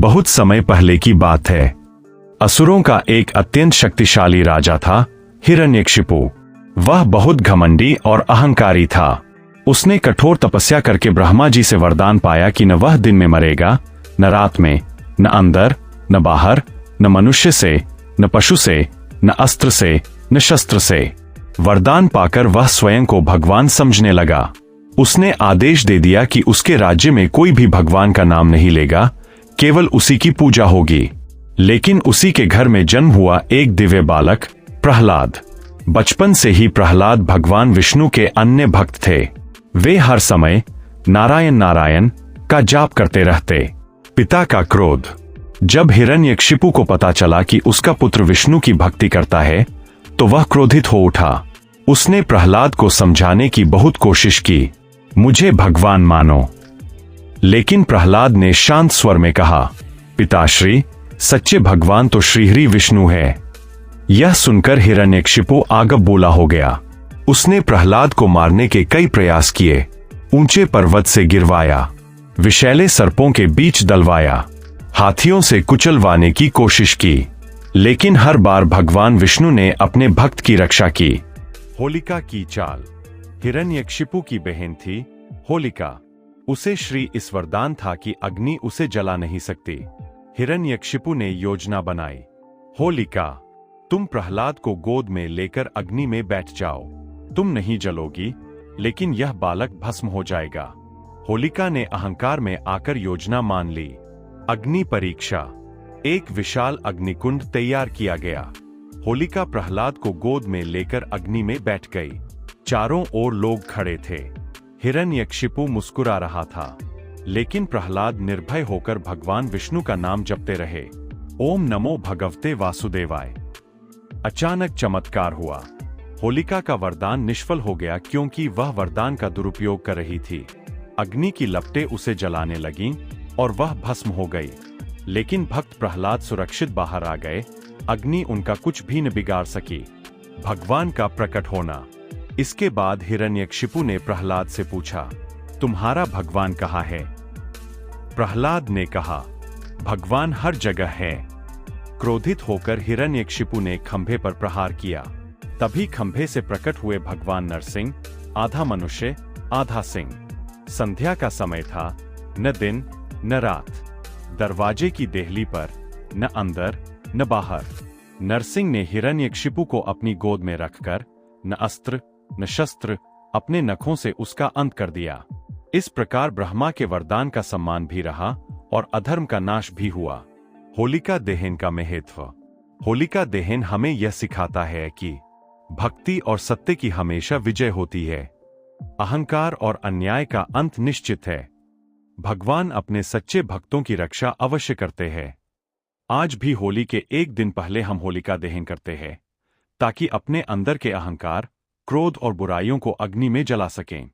बहुत समय पहले की बात है। असुरों का एक अत्यंत शक्तिशाली राजा था, हिरण्यकशिपु। वह बहुत घमंडी और अहंकारी था। उसने कठोर तपस्या करके ब्रह्मा जी से वरदान पाया कि न वह दिन में मरेगा, न रात में, न अंदर, न बाहर, न मनुष्य से, न पशु से, न अस्त्र से, न शस्त्र से। वरदान पाकर वह स्वयं को भगवान समझने लगा। उसने आदेश दे दिया कि उसके राज्य में कोई भी भगवान का नाम नहीं लेगा, केवल उसी की पूजा होगी। लेकिन उसी के घर में जन्म हुआ एक दिव्य बालक, प्रहलाद। बचपन से ही प्रहलाद भगवान विष्णु के अन्य भक्त थे। वे हर समय नारायण नारायण का जाप करते रहते। पिता का क्रोध। जब हिरण्यकशिपु को पता चला कि उसका पुत्र विष्णु की भक्ति करता है, तो वह क्रोधित हो उठा। उसने प्रहलाद को समझाने की बहुत कोशिश की, मुझे भगवान मानो। लेकिन प्रहलाद ने शांत स्वर में कहा, पिताश्री, सच्चे भगवान तो श्रीहरि विष्णु है। यह सुनकर हिरण्यकशिपु आगब बोला हो गया। उसने प्रहलाद को मारने के कई प्रयास किए। ऊंचे पर्वत से गिरवाया, विषैले सर्पों के बीच डलवाया, हाथियों से कुचलवाने की कोशिश की, लेकिन हर बार भगवान विष्णु ने अपने भक्त की रक्षा की। होलिका की चाल। हिरण्यकशिपु की बहन थी होलिका। उसे श्री इस वरदान था कि अग्नि उसे जला नहीं सकती। हिरण्यकशिपु ने योजना बनाई, होलिका, तुम प्रहलाद को गोद में लेकर अग्नि में बैठ जाओ। तुम नहीं जलोगी, लेकिन यह बालक भस्म हो जाएगा। होलिका ने अहंकार में आकर योजना मान ली। अग्नि परीक्षा। एक विशाल अग्निकुंड तैयार किया गया। होलिका प्रहलाद को गोद में लेकर अग्नि में बैठ गई। चारों ओर लोग खड़े थे। हिरण्यकशिपु मुस्कुरा रहा था, लेकिन प्रहलाद निर्भय होकर भगवान विष्णु का नाम जपते रहे। ओम नमो भगवते वासुदेवाय। अचानक चमत्कार हुआ। होलिका का वरदान निष्फल हो गया, क्योंकि वह वरदान का दुरुपयोग कर रही थी। अग्नि की लपटें उसे जलाने लगीं और वह भस्म हो गई। लेकिन भक्त प्रहलाद सुरक्षित बाहर आ गए। अग्नि उनका कुछ भी न बिगाड़ सकी। भगवान का प्रकट होना। इसके बाद हिरण्यकशिपु ने प्रहलाद से पूछा, तुम्हारा भगवान कहाँ है? प्रहलाद ने कहा, भगवान हर जगह है। क्रोधित होकर हिरण्यकशिपु ने खंभे पर प्रहार किया। तभी खंभे से प्रकट हुए भगवान नरसिंह, आधा मनुष्य आधा सिंह। संध्या का समय था, न दिन न रात। दरवाजे की देहली पर न अंदर न बाहर। नरसिंह ने हिरण्यकशिपु को अपनी गोद में रखकर न अस्त्र न शस्त्र, अपने नखों से उसका अंत कर दिया। इस प्रकार ब्रह्मा के वरदान का सम्मान भी रहा और अधर्म का नाश भी हुआ। होलिका दहन का महत्व। होलिका दहन हमें यह सिखाता है कि भक्ति और सत्य की हमेशा विजय होती है। अहंकार और अन्याय का अंत निश्चित है। भगवान अपने सच्चे भक्तों की रक्षा अवश्य करते हैं। आज भी होली के एक दिन पहले हम होलिका दहन करते हैं, ताकि अपने अंदर के अहंकार, क्रोध और बुराइयों को अग्नि में जला सकें।